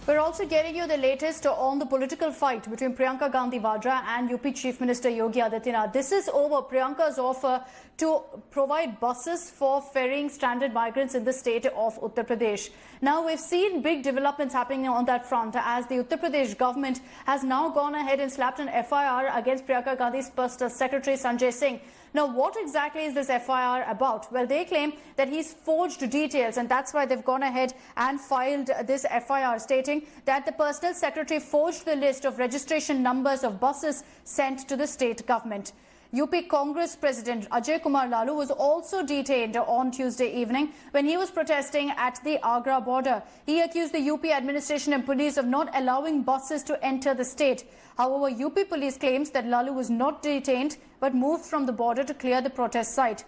We're also getting you the latest on the political fight between Priyanka Gandhi Vadra and UP Chief Minister Yogi Adityanath. This is over Priyanka's offer to provide buses for ferrying stranded migrants in the state of Uttar Pradesh. Now, we've seen big developments happening on that front as the Uttar Pradesh government has now gone ahead and slapped an FIR against Priyanka Gandhi's Personal Secretary Sanjay Singh. Now, what exactly is this FIR about? Well, they claim that he's forged details, and that's why they've gone ahead and filed this FIR, stating that the Personal Secretary forged the list of registration numbers of buses sent to the state government. UP Congress President Ajay Kumar Lalu was also detained on Tuesday evening when he was protesting at the Agra border. He accused the UP administration and police of not allowing buses to enter the state. However, UP police claims that Lalu was not detained but moved from the border to clear the protest site.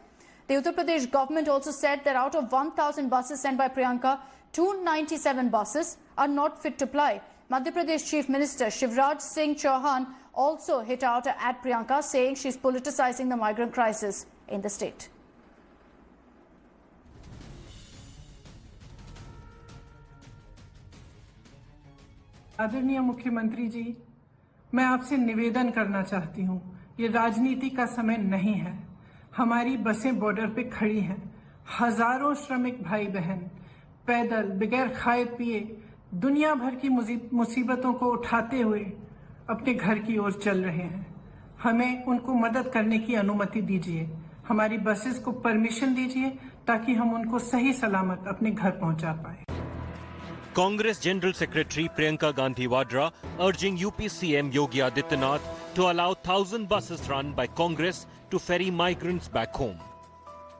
The Uttar Pradesh government also said that out of 1,000 buses sent by Priyanka, 297 buses are not fit to ply. Madhya Pradesh Chief Minister Shivraj Singh Chauhan also hit out at Priyanka, saying she's politicizing the migrant crisis in the state. आदरणीय मुख्यमंत्री जी, मैं आपसे निवेदन करना चाहती हूँ, ये राजनीति का समय नहीं है। हमारी बसें बॉर्डर पे खड़ी हैं। हजारों श्रमिक भाई बहन पैदल बगैर खाए पिए दुनिया भर की मुसीबतों को उठाते हुए अपने घर की ओर चल रहे हैं। हमें उनको मदद करने की अनुमति दीजिए। हमारी बसेस को परमिशन दीजिए ताकि हम उनको सही सलामत अपने घर पहुंचा पाए। Congress General Secretary Priyanka Gandhi Vadra urging UP CM Yogi Adityanath to allow 1,000 buses run by Congress to ferry migrants back home.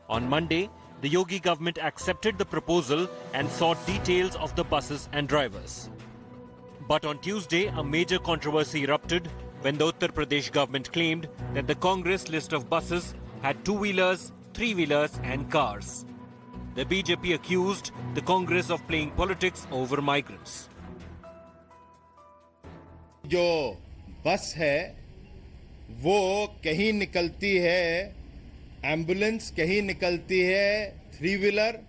On Monday, the Yogi government accepted the proposal and sought details of the buses and drivers. But on Tuesday, a major controversy erupted when the Uttar Pradesh government claimed that the Congress list of buses had two-wheelers, three-wheelers and cars. The BJP accused the Congress of playing politics over migrants. जो बस है वो कहीं निकलती है ambulance, कहीं निकलती है थ्री व्हीलर,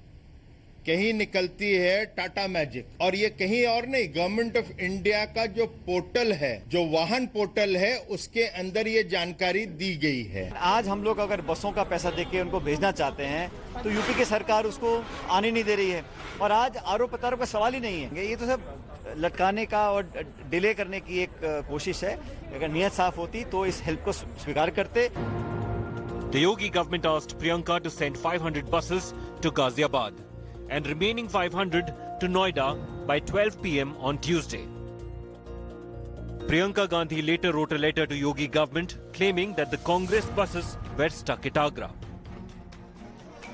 कहीं निकलती है टाटा मैजिक, और ये कहीं और नहीं, गवर्नमेंट ऑफ इंडिया का जो पोर्टल है, जो वाहन पोर्टल है, उसके अंदर ये जानकारी दी गई है। आज हम लोग अगर बसों का पैसा देके उनको भेजना चाहते हैं तो यूपी की सरकार उसको आने नहीं दे रही है, और आज आरोप प्रत्यारोप का सवाल ही नहीं है। ये तो सब लटकाने का और डिले करने की एक कोशिश है। अगर नीयत साफ होती तो इस हेल्प को स्वीकार करते। The Yogi government asked Priyanka to send 500 buses to Ghaziabad and remaining 500 to Noida by 12 p.m. on Tuesday. Priyanka Gandhi later wrote a letter to Yogi government claiming that the Congress buses were stuck at Agra.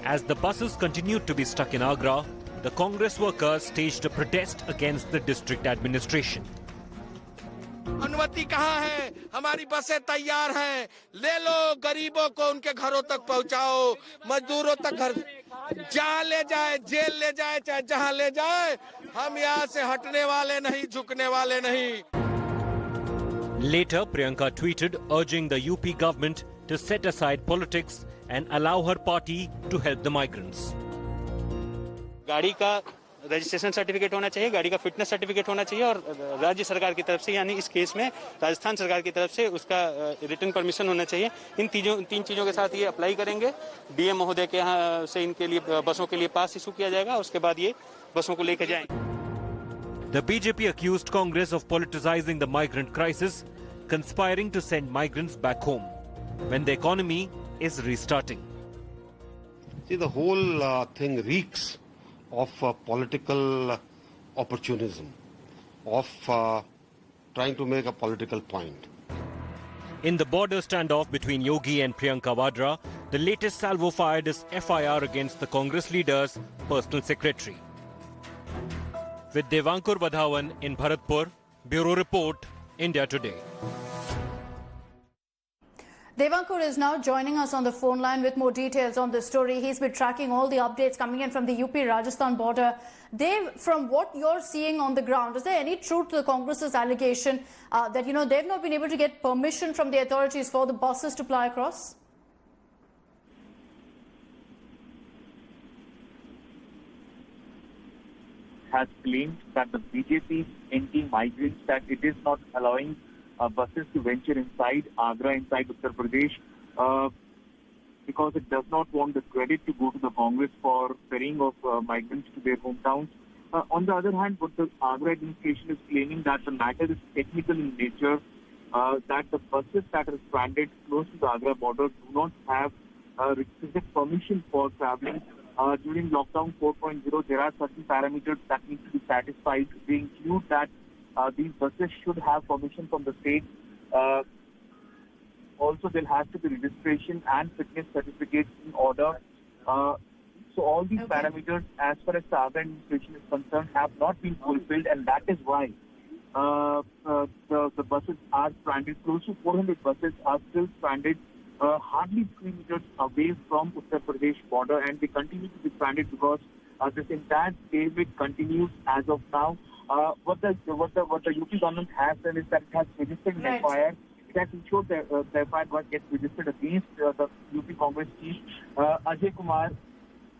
As the buses continued to be stuck in Agra, the Congress workers staged a protest against the district administration. अनुमति कहाँ है? हमारी बसें तैयार हैं, ले लो, गरीबों को उनके घरों तक पहुंचाओ, मजदूरों तक घर, जहाँ ले जाए, जेल ले जाए, चाहे जहाँ ले जाए, हम यहाँ से हटने वाले नहीं, झुकने वाले नहीं। Later, Priyanka tweeted urging the UP government to set aside politics and allow her party to help the migrants. गाड़ी का रजिस्ट्रेशन सर्टिफिकेट होना चाहिए, गाड़ी का फिटनेस सर्टिफिकेट होना चाहिए, और राज्य सरकार की तरफ से, यानी इस केस में राजस्थान सरकार की तरफ से उसका रिटर्न परमिशन होना चाहिए। इन तीन चीजों के साथ ये अप्लाई करेंगे। डीएम महोदय के यहाँ से इनके लिए बसों के लिए पास इशू किया जाएगा, उसके बाद ये बसों को लेकर जाएंगे। The BJP accused Congress of politicizing the migrant crisis, conspiring to send migrants back home when the economy is restarting. See, the whole thing reeks of political opportunism, of trying to make a political point. In the border standoff between Yogi and Priyanka Vadra, the latest salvo fired is FIR against the Congress leader's personal secretary. With Devankur Vadhavan in Bharatpur, Bureau Report, India Today. Devankur is now joining us on the phone line with more details on the story. He's been tracking all the updates coming in from the UP-Rajasthan border. Dave, from what you're seeing on the ground, is there any truth to the Congress's allegation that, they've not been able to get permission from the authorities for the buses to ply across? has claimed that the BJP anti-migrants, that it is not allowing buses to venture inside Agra, inside Uttar Pradesh, because it does not want the credit to go to the Congress for ferrying of migrants to their hometowns. On the other hand, what the Agra administration is claiming that the matter is technical in nature, that the buses that are stranded close to the Agra border do not have requisite permission for traveling. During lockdown 4.0, there are certain parameters that need to be satisfied. They include that these buses should have permission from the state. Also, there has to be registration and fitness certificates in order. So all these parameters, as far as the Agra administration is concerned, have not been fulfilled, and that is why the buses are stranded. Close to 400 buses are still stranded, hardly 3 meters away from Uttar Pradesh border, and they continue to be stranded because this entire stalemate continues as of now. What the UP government has done is that it has registered an FIR. It has ensured that the FIR gets registered against the UP Congress chief Ajay Kumar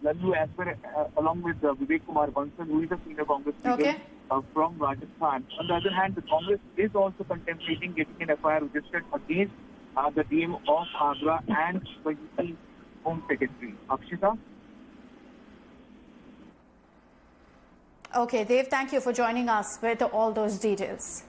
Lallu, as well along with Vivek Kumar Bansal, who is a senior Congress leader from Rajasthan. On the other hand, the Congress is also contemplating getting an FIR registered against the DM of Agra and the UP Home Secretary. Akshita? Okay, Dev, thank you for joining us with all those details.